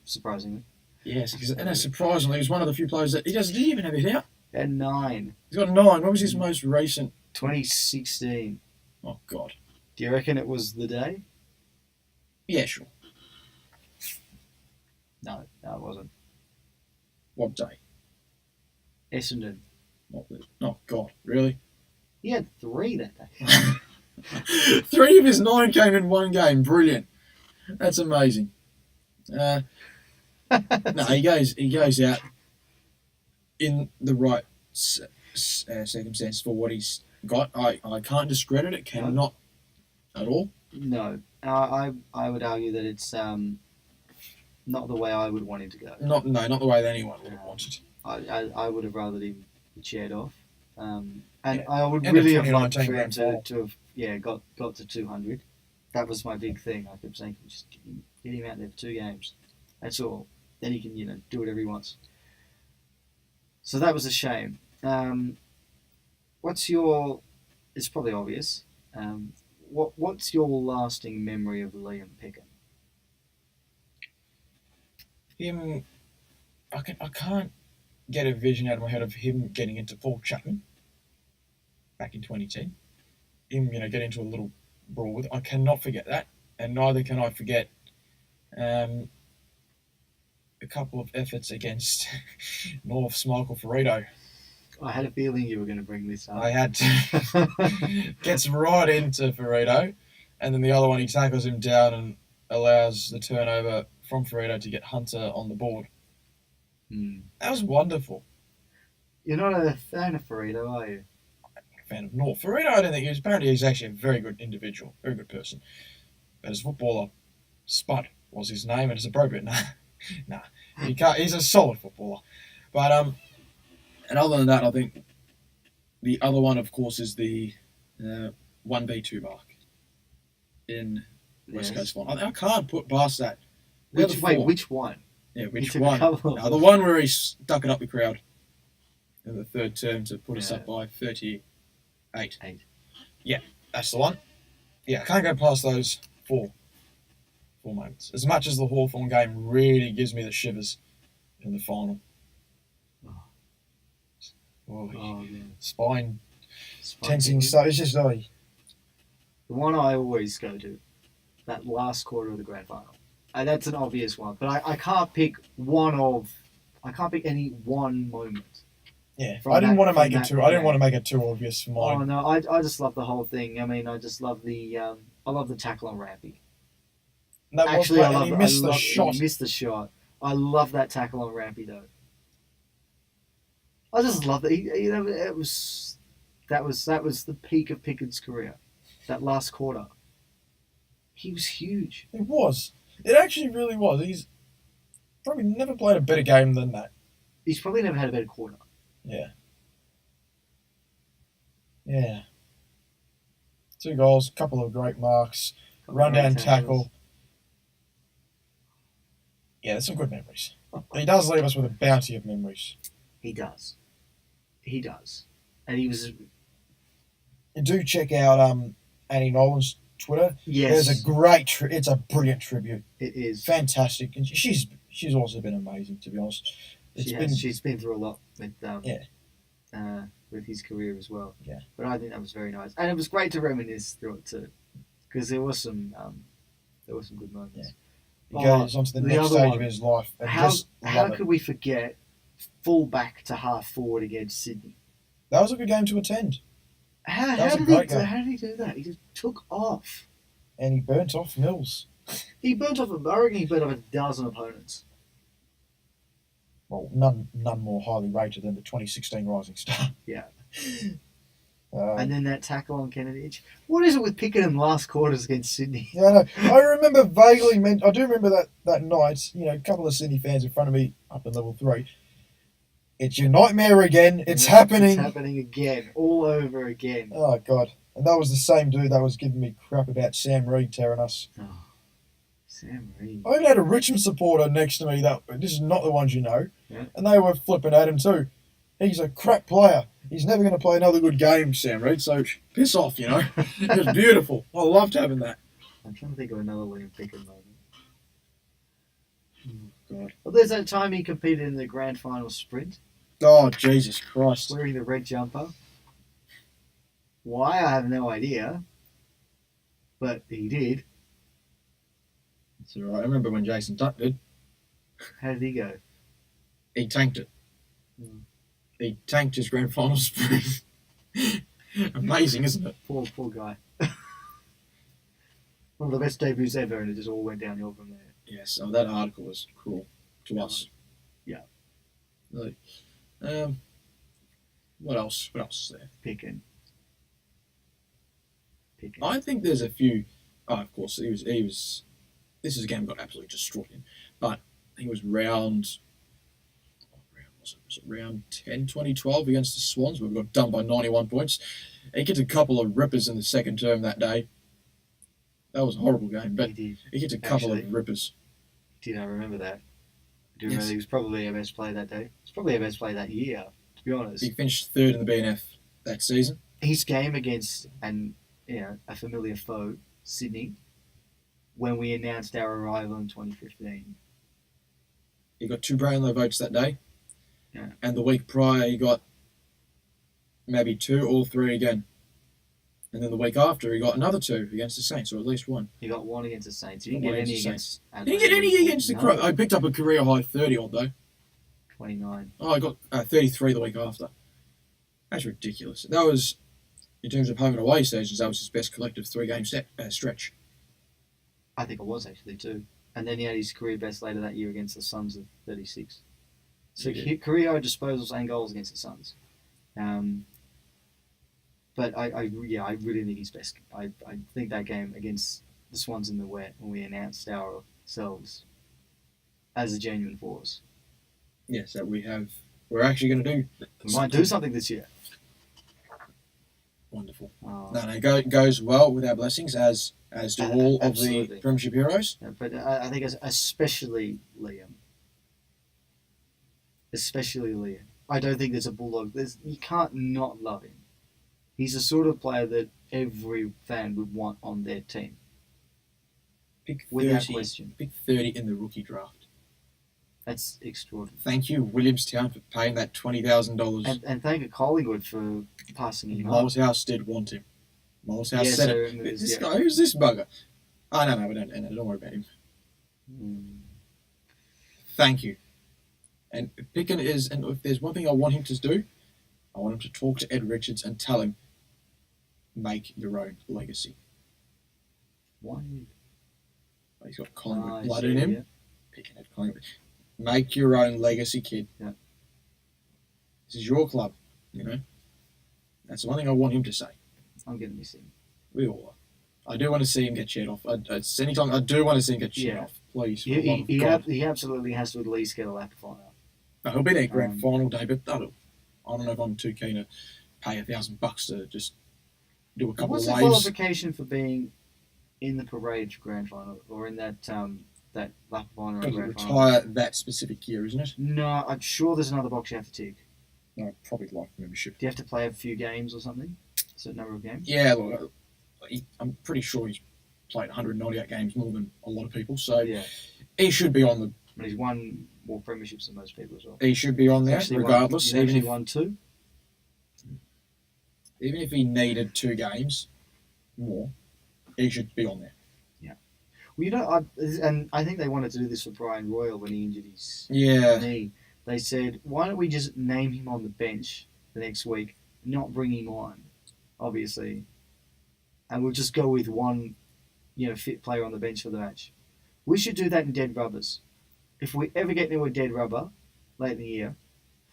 surprisingly. Yes, and surprisingly, he was one of the few players that didn't even have it out. And 9. He's got 9. What was his most recent? 2016. Oh, God. Do you reckon it was the day? Yeah, sure. No, it wasn't. What day? Essendon. Oh, God. Really? He had 3 that day. 3 of his 9 came in one game. Brilliant. That's amazing. No, he goes out in the right circumstance for what he's got. I can't discredit it. Cannot at all. No, I would argue that it's not the way I would want him to go. Not the way that anyone would have wanted. I would have rather him chaired off. And Yeah. I would And the really have loved 2019 for him grand final. to have got to 200. That was my big thing. I kept saying, just get him out there for 2 games. That's all. Then he can do whatever he wants. So that was a shame. What's your? It's probably obvious. What's your lasting memory of Liam Pickett? Him, I can't get a vision out of my head of him getting into Paul Chapman back in 2010. Him, get into a little brawl with. I cannot forget that, and neither can I forget a couple of efforts against North's Michael Ferrito. I had a feeling you were going to bring this up. I had to gets right into Ferrito, and then the other one he tackles him down and allows the turnover from Ferrito to get Hunter on the board. That was wonderful. You're not a fan of Ferrito, are you? Fan of North. Ferrito, I don't think he's actually a very good individual, very good person. But as a footballer, Spud was his name, and it's appropriate. Nah, he can't. He's a solid footballer. But and other than that, I think the other one, of course, is the 1v2 mark in West Coast Final. I can't put past that. Which one? Yeah, which one? The one where he stuck it up the crowd in the third term to put us up by 38. Yeah, that's the one. Yeah, I can't go past those four moments. As much as the Hawthorn game really gives me the shivers in the final. Spine tensing stuff. It's just the one I always go to, that last quarter of the grand final. And that's an obvious one, but I can't pick any one moment. Yeah, I didn't want to make it too obvious for mine. Oh no, I just love the whole thing. I mean, I just love the tackle on Rampy. Actually, he missed the shot. He missed the shot. I love that tackle on Rampy though. I just love that. That was the peak of Pickett's career. That last quarter, he was huge. It was. It actually really was. He's probably never played a better game than that. He's probably never had a better quarter. Yeah. Yeah. 2 goals, couple of great marks, run-down tackle. Yeah, there's some good memories. He does leave us with a bounty of memories. He does. And he was... Do check out Annie Nolan's Twitter. Yes. There's a great... it's a brilliant tribute. It is. Fantastic. And she's also been amazing, to be honest. She's been through a lot with his career as well. Yeah. But I think that was very nice. And it was great to reminisce through it too. Because there were some good moments. Yeah. He goes on to the next stage of his life. And how could we forget full back to half forward against Sydney? That was a good game to attend. How did he do that? He just took off. And he burnt off Mills. He burnt off he burnt off a dozen opponents. Well, none more highly rated than the 2016 Rising Star. Yeah. And then that tackle on Kennedy. What is it with Pickett in last quarters against Sydney? Yeah, I remember vaguely. I do remember that night. A couple of Sydney fans in front of me up in level 3. It's your nightmare again. It's happening. It's happening again, all over again. Oh God! And that was the same dude that was giving me crap about Sam Reid tearing us. Oh, Sam Reid. I even had a Richmond supporter next to me. This is not the ones you know, yeah. And they were flipping at him too. He's a crap player. He's never going to play another good game, Sam Reid. So piss off, It was beautiful. I loved having that. I'm trying to think of another Liam Pickett moment. Oh, God. Well, there's that time he competed in the grand final sprint. Oh, Jesus Christ. Wearing the red jumper. Why, I have no idea. But he did. That's all right. I remember when Jason Duck did. How did he go? He tanked it. He tanked his grand final sprint. Amazing, isn't it? Poor guy. One of the best debuts ever, and it just all went downhill from there. Yes, that article was cruel to us. Yeah. Like, what else? What else is there? Picking. I think there's a few. Oh, of course, he was. This is a game got absolutely destroyed him, but he was round. What round was was it round 10, 2012 against the Swans, where we got done by 91 points. He gets a couple of rippers in the second term that day. That was a horrible game, but He did. he gets a couple Actually. of rippers. Did I remember that? I do Yes. remember he was probably our best player that day. He's probably our best player that year, to be honest. He finished third in the BNF that season. His game against a familiar foe, Sydney, when we announced our arrival in 2015. He got 2 Brownlow votes that day. Yeah. And the week prior, he got maybe 2 or 3 again. And then the week after, he got another 2 against the Saints, or at least 1. He got 1 against the Saints. He didn't One get any against the against. He didn't get any against the Crows. I picked up a career high 30 odd, though. 29. Oh, I got 33 the week after. That's ridiculous. That was, in terms of home and away stations, that was his best collective 3-game stretch. I think it was actually too. And then he had his career best later that year against the Suns of 36. So He career disposals and goals against the Suns. But I really think he's best. I think that game against the Swans in the wet, when we announced ourselves as a genuine force. Yes, that we're actually going to do. We might do something this year. Wonderful. Oh. No, goes well with our blessings, as do all of the Absolutely. Premiership heroes. Yeah, but I think especially Liam. Especially Liam. I don't think there's a Bulldog. You can't not love him. He's the sort of player that every fan would want on their team. Pick Without 30, question. pick 30 in the rookie draft. That's extraordinary. Thank you, Williamstown, for paying that $20,000. And thank you, Collingwood, for passing him up. Molehouse did want him. Molehouse Yes, said I it. remember This this, yeah. guy, who's this bugger? Oh, no, we don't worry about him. Thank you. And Picken is, and if there's one thing I want him to do, I want him to talk to Ed Richards and tell him, make your own legacy. Why? He's got Collingwood I blood see, in him. yeah. Picken at Collingwood. Make your own legacy, kid. Yeah. This is your club, you know. That's the one thing I want him to say. I'm going to miss him. We all are. I do want to see him get cheered off. Anytime I do want to see him get cheered Yeah. off. Please. for the love of He God. absolutely has to at least get a lap final. No, he'll be there grand Um, final day, but I don't know if I'm too keen to pay $1,000 to just do a couple What's of the waves. qualification for being in the parade for grand final or in that lap final or Got to grand final? retire that specific year, isn't it? No, I'm sure there's another box you have to tick. No, probably like membership. Do you have to play a few games or something? A certain number of games? Yeah, look, I'm pretty sure he's played 198 games more than a lot of people, so Yeah. he should be on the. But he's won more premierships than most people as well. He should be on there, He's regardless. He's Even actually if, won 2. even if he needed 2 games more, he should be on there. Well, I think they wanted to do this for Brian Royal when he injured his Yeah, knee. They said, why don't we just name him on the bench the next week, not bring him on, obviously, and we'll just go with one, fit player on the bench for the match. We should do that in dead rubbers. If we ever get into a dead rubber late in the year,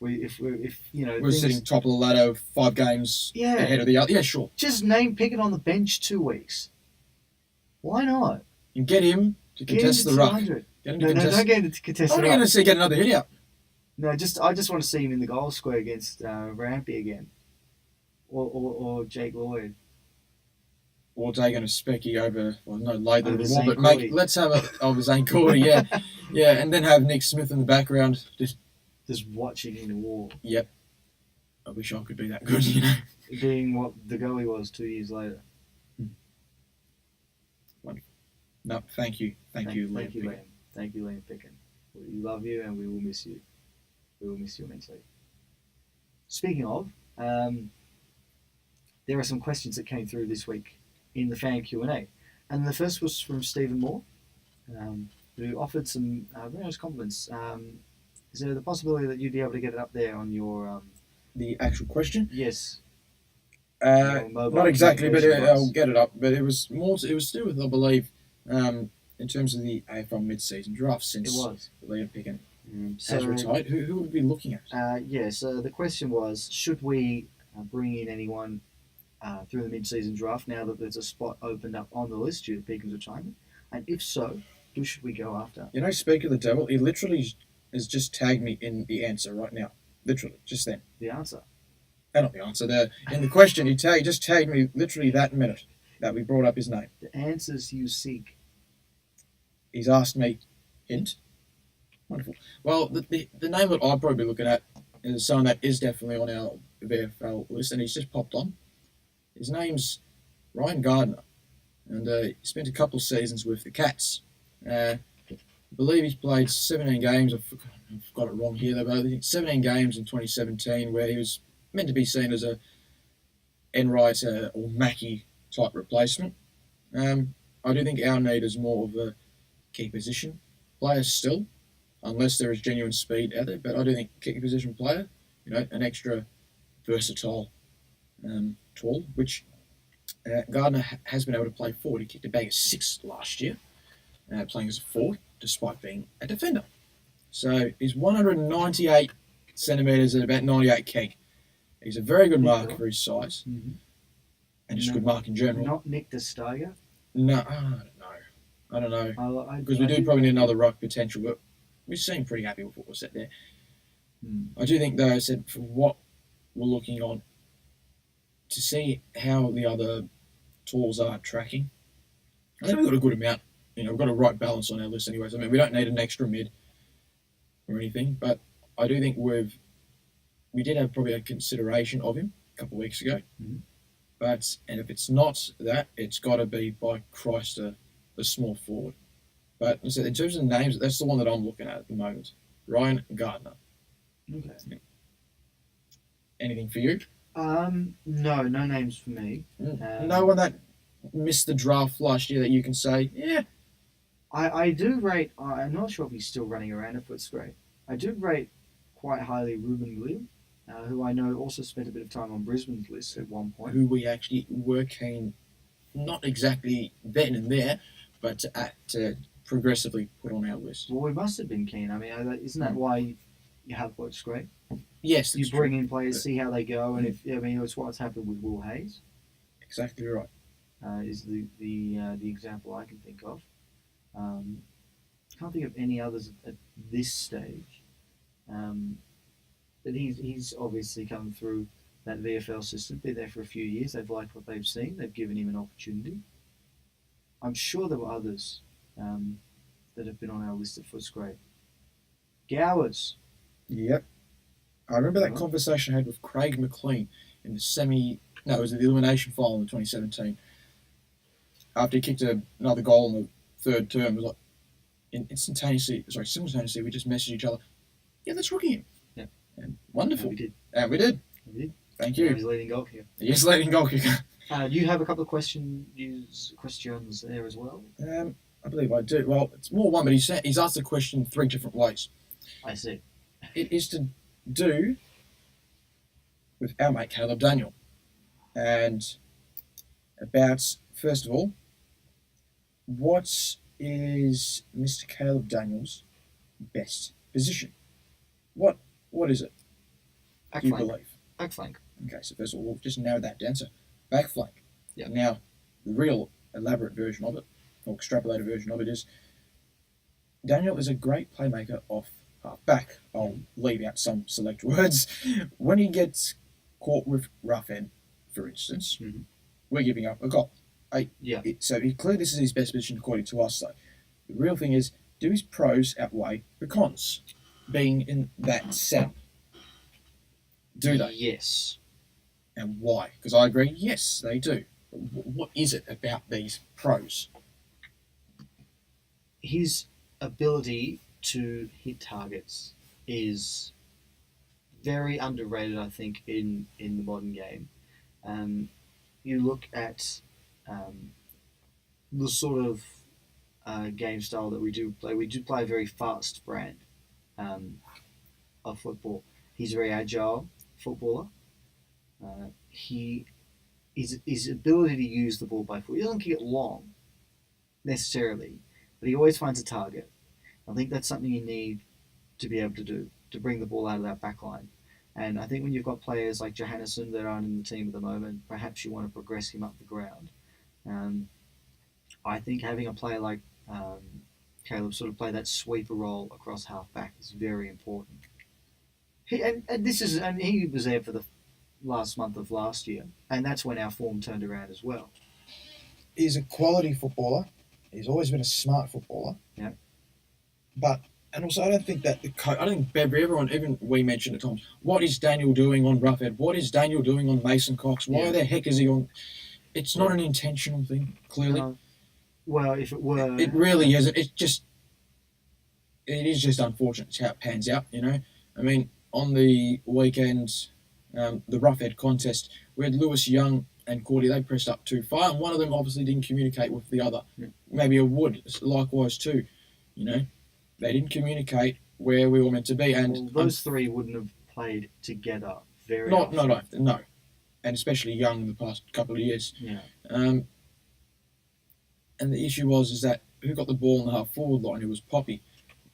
we're things- sitting top of the ladder, 5 games Yeah. ahead of the other. Yeah, sure. just name Pickett on the bench 2 weeks. Why not? And get him to Get him contest to the ruck. 200. Get him No, to contest. don't get him to contest I'm the going ruck. to see get another hit out. No, I just want to see him in the goal square against Rampy again, or Jake Lloyd. Or taking a specky over, well, no later Over than Zane one, but Cordy. let's have a over Zane Cordy, yeah, yeah, and then have Nick Smith in the background. Just, Just watching in war, I wish I could be that good, you know. being what the goalie was 2 years later. No, thank you, Thank you, you, Liam. Liam. Thank you, Liam Picken. We love you, and we will miss you. We will miss you immensely. Speaking of, there are some questions that came through this week in the fan Q&A, and the first was from Stephen Moore, who offered some very nice compliments. Is there the possibility that you'd be able to get it up there on your The actual question, yes? not mobile exactly, but communication I'll device? get it up. But it was more. It was to do with, I believe, in terms of the AFL mid-season draft It since was. Liam Picken So, has retired. Who would we be looking at? So the question was, should we bring in anyone through the mid-season draft now that there's a spot opened up on the list due to Pekin's retirement? And if so, who should we go after? You know, speak of the devil, he literally has just tagged me in the answer right now. literally, just then. The answer. Not the answer. In the question, he just tagged me literally that minute that we brought up his name. The answers you seek. He's asked me, hint. Wonderful. Well, the name that I'd probably be looking at is someone that is definitely on our VFL list, and he's just popped on. His name's Ryan Gardner, and he spent a couple of seasons with the Cats. I believe he's played 17 games. I've got it wrong here, though, but I think 17 games in 2017, where he was meant to be seen as a Enright or Mackie type replacement. I do think our need is more of a key position player still, unless there is genuine speed out there. But I do think key position player, an extra versatile tool, which Gardner has been able to play forward. He kicked a bag of 6 last year, playing as a forward, despite being a defender. So he's 198 centimetres at about 98 kg. He's a very good mark for his size, and just a good mark in general. Not Nick DeStager? No, I don't know. Because we do probably need another ruck potential, but we seem pretty happy with what was set there. I do think, though, I said, for what we're looking on, to see how the other tools are tracking, I think we've got a good amount. We've got a right balance on our list anyways. I mean, we don't need an extra mid or anything, but I do think we did have probably a consideration of him a couple of weeks ago. And if it's not that, it's got to be, by Christ, a small forward. But I said, in terms of names, that's the one that I'm looking at the moment. Ryan Gardner. Okay. Yeah. Anything for you? No names for me. No one that missed the draft last year that you can say, yeah. I do rate, I'm not sure if he's still running around at Footscray. I do rate quite highly Ruben William, who I know also spent a bit of time on Brisbane's list at one point. Who we actually were keen, not exactly then and there, but to progressively put on our list. Well, we must have been keen. I mean, isn't that why you have Footscray? Yes, you bring in players, see how they go, and it's what's happened with Will Hayes. Exactly right. Is the example I can think of. Can't think of any others at this stage. But he's obviously come through that VFL system, been there for a few years. They've liked what they've seen. They've given him an opportunity. I'm sure there were others that have been on our list at Footscray. Gowers. Yep. I remember that conversation I had with Craig McLean in the it was the elimination final in 2017. After he kicked another goal in the third term, it was like simultaneously, we just messaged each other. Yeah, let's rookie him. Yeah. And wonderful. And we did. Thank you. He's leading goal kicker. Yes, leading goal kicker. Do you have a couple of questions there as well? I believe I do. Well, it's more one, but he's asked the question 3 different ways. I see. It is to do with our mate Caleb Daniel. And about, first of all, what is Mr. Caleb Daniel's best position? What is it? Back do you flank. believe? Back flank. Okay, so first of all, we'll just narrow that down. So, back flank. Yeah. Now, the real elaborate version of it, or extrapolated version of it, is Daniel is a great playmaker off half-back. I'll leave out some select words. When he gets caught with rough end, for instance, we're giving up a goal. So clearly this is his best position according to us, though. The real thing is, do his pros outweigh the cons being in that setup? Do they? Yes. And why? Because I agree, yes, they do. But what is it about these pros? His ability to hit targets is very underrated, I think, in the modern game. You look at the sort of game style that we do play. We do play a very fast brand of football. He's a very agile footballer. His ability to use the ball by foot. He doesn't kick it long, necessarily, but he always finds a target. I think that's something you need to be able to do, to bring the ball out of that back line. And I think when you've got players like Johannesson that aren't in the team at the moment, perhaps you want to progress him up the ground. I think having a player like Caleb sort of play that sweeper role across half-back is very important. He was there for the last month of last year, and that's when our form turned around as well. He's a quality footballer. He's always been a smart footballer. Yeah. But and also I don't think that I don't think everyone, even we mentioned at times, what is Daniel doing on Roughhead? What is Daniel doing on Mason Cox? Why the heck is he on? It's not an intentional thing, clearly. Well, if it were, it really isn't. It is just unfortunate how it pans out. I mean, on the weekend, the Roughhead contest, we had Lewis Young and Cordy. They pressed up too far, and one of them obviously didn't communicate with the other. Yeah. Maybe a Wood, likewise too. They didn't communicate where we were meant to be, and those three wouldn't have played together very not often. often, no, and especially Young in the past couple of years. Yeah. And the issue is that who got the ball in the half forward line? It was Poppy,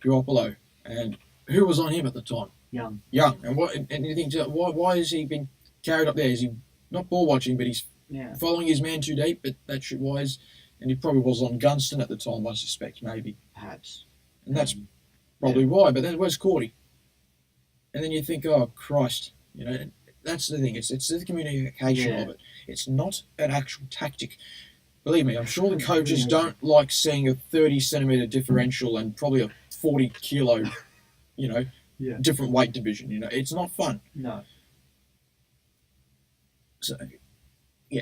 Puopolo, and who was on him at the time? Young. And you think, why has he been carried up there? Is he not ball watching, but he's following his man too deep? But that's wise, and he probably was on Gunston at the time, I suspect, maybe. Perhaps. And that's probably why. But then where's Cordy? And then you think, oh Christ, that's the thing. It's the communication of it. It's not an actual tactic. Believe me, I'm sure the coaches don't like seeing a 30-centimetre differential and probably a 40-kilo, different weight division. It's not fun. No. So,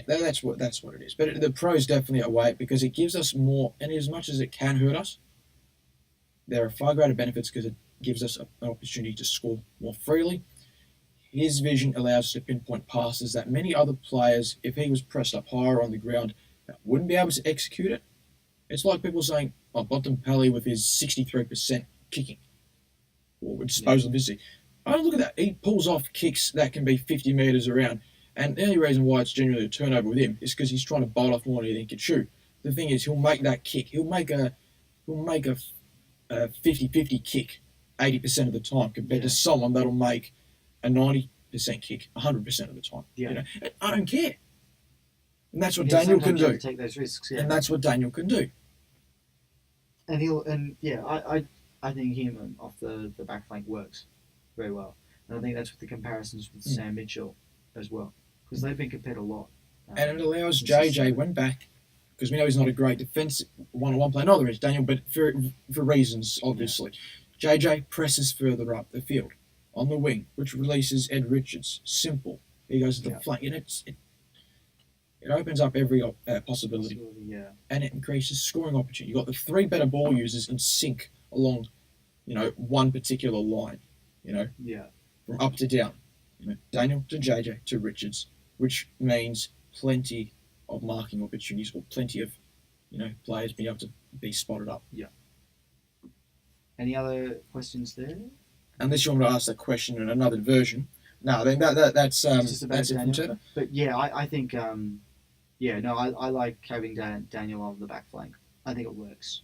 that's what it is. But the pros definitely outweigh it because it gives us more. And as much as it can hurt us, there are far greater benefits because it gives us an opportunity to score more freely. His vision allows us to pinpoint passes that many other players, if he was pressed up higher on the ground, wouldn't be able to execute it. It's like people saying, Bontempelli with his 63% kicking or disposal efficiency. I don't look at that. He pulls off kicks that can be 50 metres around. And the only reason why it's generally a turnover with him is because he's trying to bolt off more than he can shoot. The thing is, he'll make that kick. He'll make a 50-50 kick 80% of the time compared to someone that'll make a 90% kick 100% of the time. Yeah. I don't care. And that's what Daniel can do. Take those risks, And that's what Daniel can do. And I think him off the back flank works very well. And I think that's with the comparisons with Sam Mitchell as well. Because they've been compared a lot. And it allows JJ, when back, because we know he's not a great defensive one-on-one player, neither is Daniel, but for reasons, obviously. Yeah. JJ presses further up the field on the wing, which releases Ed Richards. Simple. He goes to the flank, and it opens up every possibility. And it increases scoring opportunity. You've got the three better ball users in sync along, one particular line, from up to down. Daniel to JJ to Richards, which means plenty of marking opportunities or plenty of, players being able to be spotted up. Yeah. Any other questions there? Unless you want to ask that question in another version. No, then that's it from Trevor. But I think I like having Daniel on the back flank. I think it works.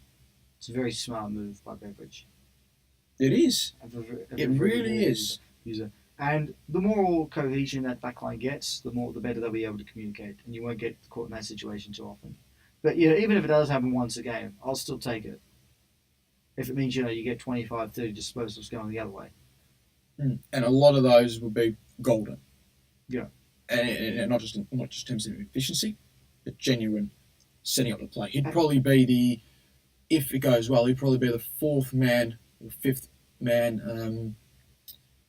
It's a very smart move by Beveridge. It is. It really is. User. And the more cohesion that backline gets, the better they'll be able to communicate, and you won't get caught in that situation too often. But even if it does happen once a game, I'll still take it. If it means you get 25, 30 disposals going the other way. And a lot of those would be golden. Yeah. And not just in terms of efficiency, but genuine setting up the play. He'd probably be if it goes well, he'd probably be the fourth man or fifth man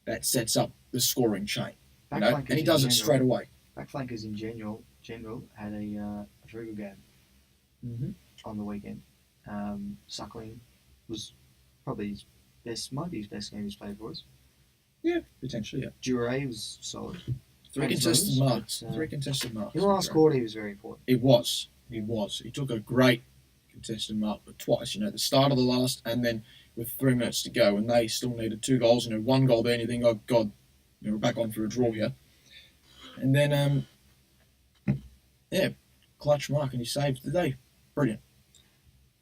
that sets up the scoring chain. And he does it straight away. Backflankers in general had a very good game on the weekend. Suckling was probably might be his best game he's played for us. Yeah, potentially, yeah. Dure was solid. Three contested marks. In the last quarter, he was very important. He was. He took a great contested mark, but twice. The start of the last, and then with 3 minutes to go, and they still needed 2 goals. 1 goal there, and you think, oh God, we're back on for a draw here. And then, clutch mark, and he saved the day. Brilliant.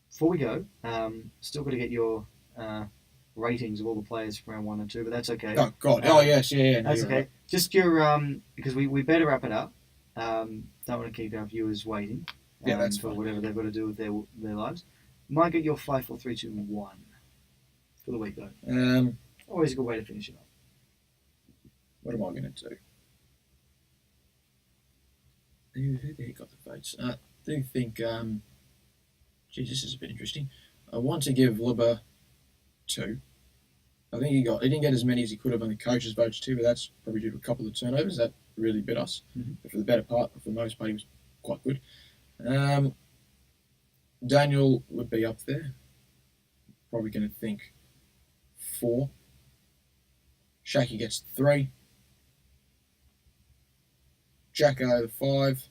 Before we go, still got to get your ratings of all the players from round 1 and 2, but that's okay. Oh God! Yes, yeah. That's okay. Right. Just your because we better wrap it up. Don't want to keep our viewers waiting. That's for fine. Whatever they've got to do with their lives. Might get your 5, 4, 3, 2, 1 for the week though. Always a good way to finish it up. What am I going to do? Who the heck got the votes? I do think, geez, this is a bit interesting. I want to give Libba 2. I think he didn't get as many as he could have on the coaches' votes too, but that's probably due to a couple of turnovers that really bit us. Mm-hmm. But for the most part, he was quite good. Daniel would be up there. Probably going to think 4. Shaki gets 3. Jacko 5.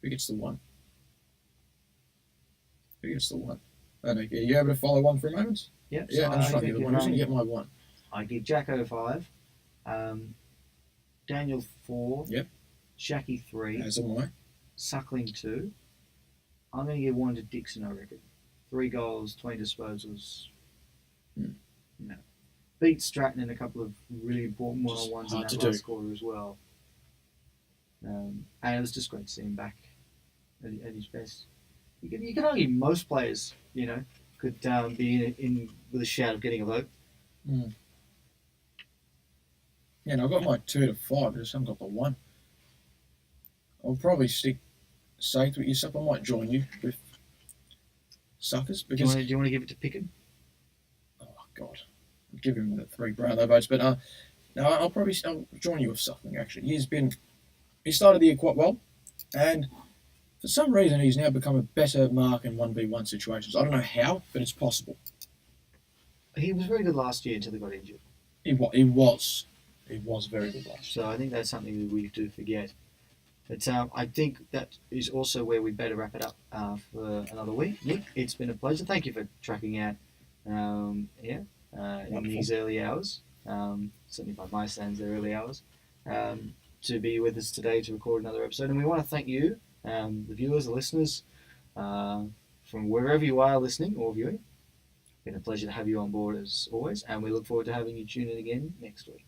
Who gets the 1? Who gets the 1? I don't know. Are you able to follow one for a moment? Yep. Yeah, So I'm just trying to get the 1. Who's going to get my 1? I give Jacko 5. Daniel 4. Yep. Shaki 3. As am I. Suckling 2. I'm going to give 1 to Dixon, I reckon. 3 goals, 20 disposals. No. Beat Stratton in a couple of really important one-on-ones in that last quarter as well. And it was just great to see him back at his best. You can argue most players, could be in with a shout of getting a vote. Yeah, and I've got my 2 to 5, I just haven't got the 1. I'll probably stick safe with yourself. I might join you with Suckers. Because Do you want to give it to Pickett? Oh, God. I'll give him the 3 Brownlow votes. But no, I'll join you with Suckling, actually. He started the year quite well. And for some reason, he's now become a better mark in 1v1 situations. I don't know how, but it's possible. He was very good last year until he got injured. He was. He was very good last year. So I think that's something that we do forget. But I think that is also where we better wrap it up for another week. Nick, it's been a pleasure. Thank you for tracking out in these early hours, certainly by my standards, they're early hours, to be with us today to record another episode. And we want to thank you, the viewers, the listeners, from wherever you are listening or viewing. It's been a pleasure to have you on board as always, and we look forward to having you tune in again next week.